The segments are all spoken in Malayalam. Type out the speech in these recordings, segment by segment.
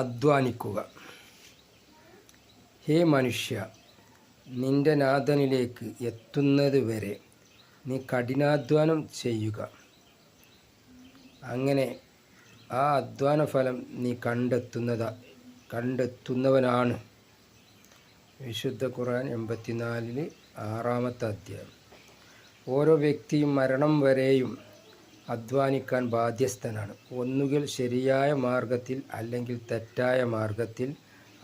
അധ്വാനിക്കുക. ഹേ മനുഷ്യ, നിന്റെ നാഥനിലേക്ക് എത്തുന്നത് വരെ നീ കഠിനാധ്വാനം ചെയ്യുക. അങ്ങനെ ആ അധ്വാന ഫലം നീ കണ്ടെത്തുന്നവനാണ്. വിശുദ്ധ ഖുർആൻ 84 6-ാമത്തെ അധ്യായം. ഓരോ വ്യക്തിയും മരണം വരെയും അധ്വാനിക്കാൻ ബാധ്യസ്ഥനാണ്. ഒന്നുകിൽ ശരിയായ മാർഗത്തിൽ അല്ലെങ്കിൽ തെറ്റായ മാർഗത്തിൽ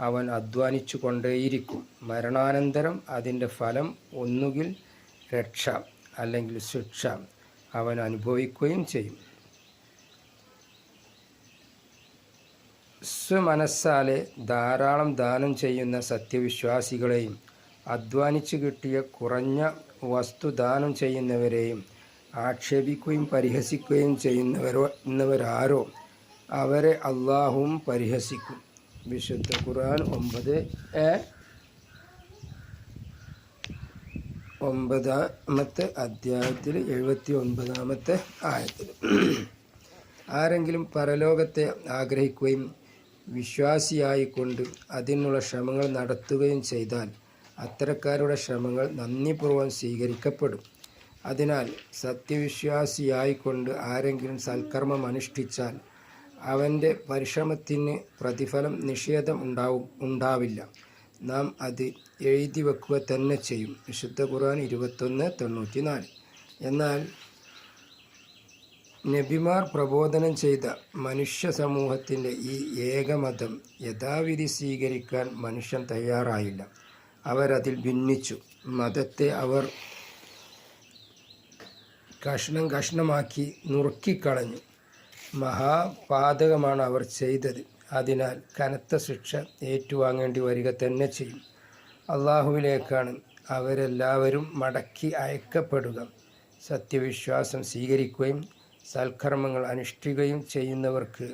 അവൻ അധ്വാനിച്ചു കൊണ്ടേയിരിക്കും. മരണാനന്തരം അതിൻ്റെ ഫലം ഒന്നുകിൽ രക്ഷ അല്ലെങ്കിൽ ശിക്ഷ അവൻ അനുഭവിക്കുകയും ചെയ്യും. സ്വമനസ്സാലെ ധാരാളം ദാനം ചെയ്യുന്ന സത്യവിശ്വാസികളെയും അധ്വാനിച്ചു കിട്ടിയ കുറഞ്ഞ വസ്തു ദാനം ചെയ്യുന്നവരെയും ആക്ഷേപിക്കുകയും പരിഹസിക്കുകയും ചെയ്യുന്നവരാരോ അവരെ അള്ളാഹുവും പരിഹസിക്കും. വിശുദ്ധ ഖുർആൻ 9-ാമത്തെ അധ്യായത്തിൽ 79-ാമത്തെ ആയത്തിൽ. ആരെങ്കിലും പരലോകത്തെ ആഗ്രഹിക്കുകയും വിശ്വാസിയായിക്കൊണ്ട് അതിനുള്ള ശ്രമങ്ങൾ നടത്തുകയും ചെയ്താൽ അത്തരക്കാരുടെ ശ്രമങ്ങൾ നന്ദിപൂർവ്വം സ്വീകരിക്കപ്പെടും. അതിനാൽ സത്യവിശ്വാസിയായിക്കൊണ്ട് ആരെങ്കിലും സൽക്കർമ്മം അനുഷ്ഠിച്ചാൽ അവൻ്റെ പരിശ്രമത്തിന് പ്രതിഫലം നിഷേധം ഉണ്ടാവില്ല. നാം അത് എഴുതി വെക്കുക തന്നെ ചെയ്യും. വിശുദ്ധ ഖുർആൻ 21:94. എന്നാൽ നബിമാർ പ്രബോധനം ചെയ്ത മനുഷ്യ സമൂഹത്തിൻ്റെ ഈ ഏകമതം യഥാവിധി സ്വീകരിക്കാൻ മനുഷ്യൻ തയ്യാറായില്ല. അവരതിൽ ഭിന്നിച്ചു. മതത്തെ അവർ കഷ്ണം കഷ്ണമാക്കി നുറുക്കിക്കളഞ്ഞു. മഹാപാതകമാണ് അവർ ചെയ്തത്. അതിനാൽ കനത്ത ശിക്ഷ ഏറ്റുവാങ്ങേണ്ടി വരിക തന്നെ ചെയ്യും. അള്ളാഹുവിലേക്കാണ് അവരെല്ലാവരും മടക്കി അയക്കപ്പെടുക. സത്യവിശ്വാസം സ്വീകരിക്കുകയും സൽക്കർമ്മങ്ങൾ അനുഷ്ഠിക്കുകയും ചെയ്യുന്നവർക്ക്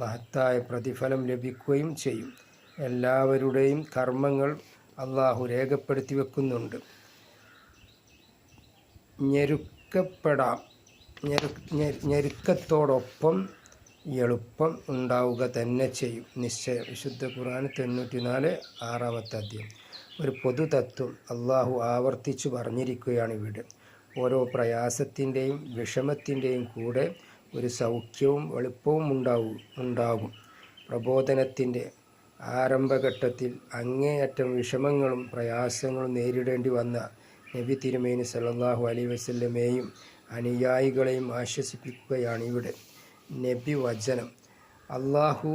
മഹത്തായ പ്രതിഫലം ലഭിക്കുകയും ചെയ്യും. എല്ലാവരുടെയും കർമ്മങ്ങൾ അള്ളാഹു രേഖപ്പെടുത്തി വെക്കുന്നുണ്ട്. ഞെരുക്കത്തോടൊപ്പം എളുപ്പം ഉണ്ടാവുക തന്നെ ചെയ്യും നിശ്ചയം. വിശുദ്ധ ഖുർആൻ 94 6-ാമത്തെ അധ്യായം. ഒരു പൊതുതത്വം അള്ളാഹു ആവർത്തിച്ചു പറഞ്ഞിരിക്കുകയാണ് ഇവിടെ. ഓരോ പ്രയാസത്തിൻ്റെയും വിഷമത്തിൻ്റെയും കൂടെ ഒരു സൗഖ്യവും എളുപ്പവും ഉണ്ടാകും. പ്രബോധനത്തിൻ്റെ ആരംഭഘട്ടത്തിൽ അങ്ങേയറ്റം വിഷമങ്ങളും പ്രയാസങ്ങളും നേരിടേണ്ടി വന്ന നബി തിരുമേനി സല്ലല്ലാഹു അലൈഹി വസല്ലമയെയും അനുയായികളെയും ആശ്വസിപ്പിക്കുകയാണ് ഇവിടെ. നബി വചനം. അള്ളാഹു